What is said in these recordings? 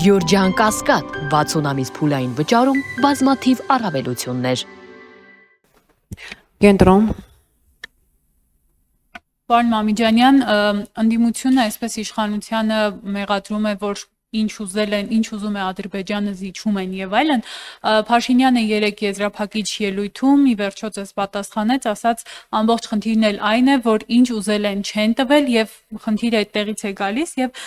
Գյորջյան Կասկադ 60 ամիս փուլային վճարում բազմաթիվ առավելություններ։ Կենտրոն Պարոն Մամիջանյան, ընդդիմությունը այսպես իշխանությանը մեղադրում է, որ ինչ ուզում է Ադրբեջանը զիջում են եւ այլն, Փաշինյանը երեք եզրափակիչ ելույթում ի վերջո ձեզ պատասխանեց, ասաց ամբողջ խնդիրն էլ այն է, որ ինչ ուզել են չեն տվել եւ խնդիրը այդտեղից է գալիս եւ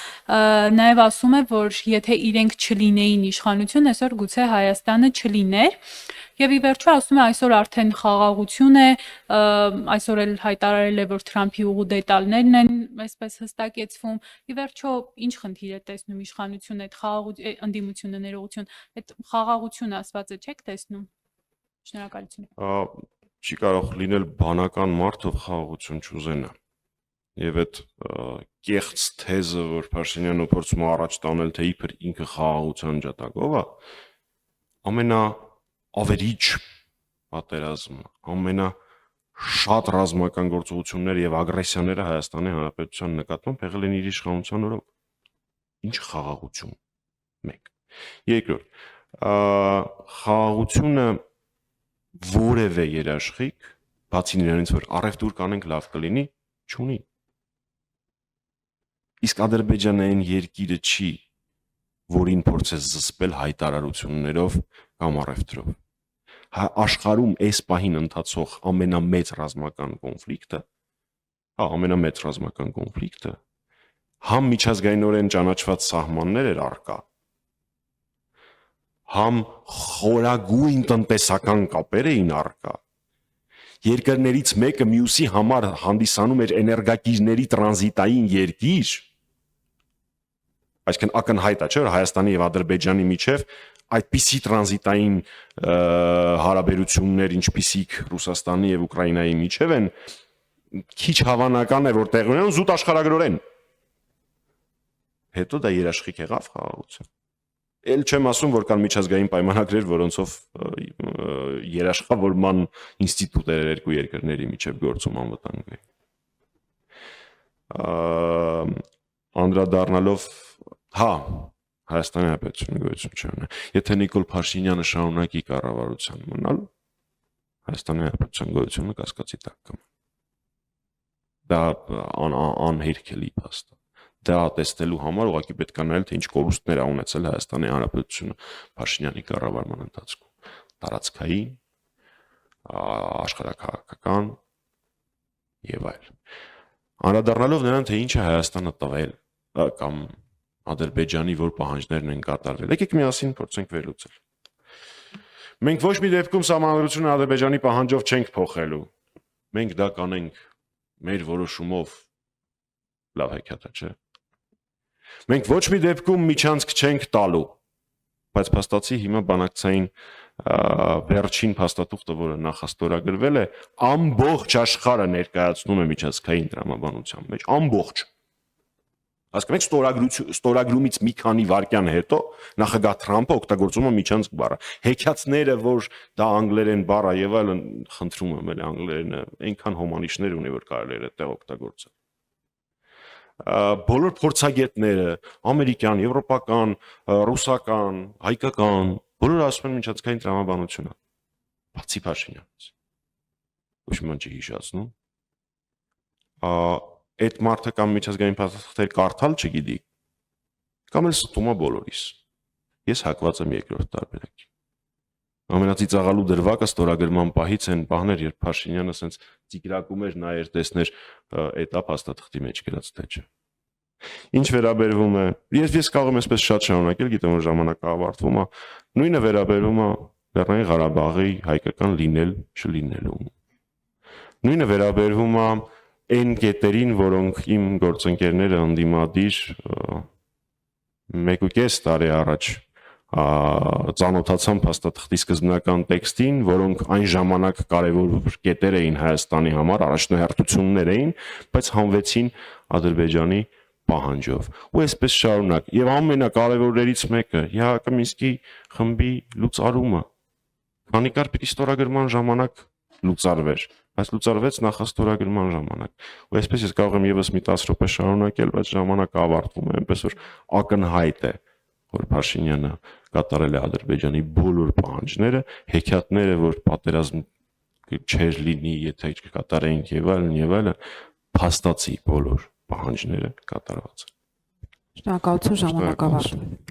նաեւ ասում է, որ եթե իրենք չլինեին իշխանություն, այսօր գուցե Հայաստանը չլիներ։ Եվ ի վերջո ասում է այսօր արդեն խաղաղություն է, այսօր էլ հայտարարել է, որ Թրամփի ուղու դետալներն են այսպես հստակեցվում։ Ի վերջո ինչ խնդիր է տեսնում իշխանությունը այդ ընդդիմությունը ներողություն, այդ խաղաղությունը ասվածը չեք տեսնում։ Շնորհակալություն։ Չի կարող լինել բանական մարդ, ով խաղաղություն չուզենա։ Եվ այդ կեղծ թեզը, որ Փաշինյանը փորձում է առաջ տանել, թե իբր ինքը խաղաղության ջատագով է, ավերիչ պատերազմը, ամենաշատ ռազմական գործողությունները եւ ագրեսիաները Հայաստանի Հանրապետության նկատմամբ եղել են իր իշխանության օրոք։ Ինչ խաղաղություն։ 1. Երկրորդ, խաղաղությունը որևէ երաշխիք, բացի նրանից, որ առևտուր կանենք լավ կլինի, չունի։ Իսկ Ադրբեջանային երկիրը չի, որին փորձ է զսպել հայտարարություններով կամ առևտրով։ Աշխարհում այս պահին ընթացող ամենամեծ ռազմական կոնֆլիկտը, համ միջազգայինորեն ճանաչված սահմաններ էր առկա, համ խորագույն տնտեսական կապեր էին առկա, երկրներից մեկը մյուսի համար հանդիսանում էր էներգակիրների տրանզիտային երկիր, այսինքն ակնհայտ է, չէ՞, որ Հայաստանի եւ Ադրբեջանի միջև այդպիսի տրանզիտային հարաբերություններ, ինչպիսիք Ռուսաստանի եւ Ուկրաինայի միջև են, քիչ հավանական է, որ տեղի ունենան զուտ աշխարհագրորեն։ Հետո դա երաշխիք եղավ խաղաղության։ Էլ չեմ ասում, որ կան միջազգային պայմանագրեր, որոնցով երաշխավորման ինստիտուտներ երկու երկրների միջև գործում անվտանգ է։ Անդրադառնալով, Հայաստանի Հանրապետությունը գոյություն չունի։ Եթե Նիկոլ Փաշինյանը շարունակի կառավարության մնալ, Հայաստանի Հանրապետության գոյությունը կասկածի տակ կմնա։ Դա անհերքելի փաստ է։ Դա տեսնելու համար ուղղակի պետք է նայել, թե ինչ կորուստներ է ունեցել Հայաստանի Հանրապետությունը Փաշինյանի կառավարման ընթացքում։ Տարածքային, աշխարհաքաղաքական եւ այլն։ Անդրադառնալով նրան, թե ինչ է Հայաստանը տվել կամ Ադրբեջանի որ պահանջներն են կատարվել։ Եկեք միասին փորձենք վերլուծել։ Մենք ոչ մի դեպքում սահմանադրությունը Ադրբեջանի պահանջով չենք փոխելու։ Մենք դա կանենք մեր որոշումով, լավ հեքիաթ է, չէ՞։ Մենք ոչ մի դեպքում միջանցք չենք տալու, բայց փաստացի հիմա բանակցային վերջին փաստաթուղթը, որը նախաստորագրվել է, ամբողջ աշխարհը ներկայացնում է միջազգային տրամաբանության մեջ, ամբողջ։ Հասկանում եք, ստորագրումից մի քանի վայրկյան հետո նախագահ Թրամփը օգտագործում է միջանցք բառը։ Հեքիաթները, որ դա անգլերեն բառ է եւ այլն, խնդրում եմ, էլի անգլերենը այնքան հոմանիշներ ունի, որ կարելի է այդտեղ օգտագործել։ Բոլոր փորձագետները, ամերիկյան, եվրոպական, ռուսական, հայկական, բոլորը ասում են միջազգային տրամաբանություն է։ Բացի Փաշինյանից։ Ոչ մի բան չի հիշացնում։ Այդ մարդը կամ միջազգային փաստաթղթեր կարդալ չգիտի, կամ էլ ստում է բոլորիս։ Ես հակված եմ երկրորդ տարբերակի։ Ամենածիծաղալու դրվագը ստորագրման պահից են պահներ, երբ Փաշինյանը ասենց ծիգրակում էր, նայեր, տեսներ էտա փաստաթղթի մեջ գրած թե չէ։ Ինչ վերաբերվում է, ես կարող եմ այսպես շատ շարունակել, գիտեմ որ ժամանակը ավարտվում է, նույնը վերաբերվում է Լեռնային Ղարաբաղի հայկական լինել չլինելու։ Նույնը վերաբերվում է այն կետերին, որոնք իմ գործընկերները ընդդիմադիր 1.5 տարի առաջ ծանոթացան փաստաթղթի սկզբնական տեքստին, որոնք այն ժամանակ կարևոր կետեր էին Հայաստանի համար, առաջնահերթություններ էին, բայց հանվեցին Ադրբեջանի պահանջով։ Ու այսպես շարունակ։ Եվ ամենակարևորներից մեկը Յակոմինսկի խմբի լուծարումը։ Քանի կար պիտի ստորագրման ժամանակ լուծարվեր, բայց լուծարվեց նախաստորագրման ժամանակ։ Ու այսպես ես կարող եմ եւս մի 10 րոպե շարունակել, բայց ժամանակը ավարտվում է, այնպես որ ակնհայտ է, որ Փաշինյանը կատարել է Ադրբեջանի բոլոր պահանջները, հեքիաթները, որ պատերազմ չէր լինի, եթե կկատարեինք եւ այլն, փաստացի բոլոր պահանջները կատարված են։ Շնորհակալություն ժամանակավարժ։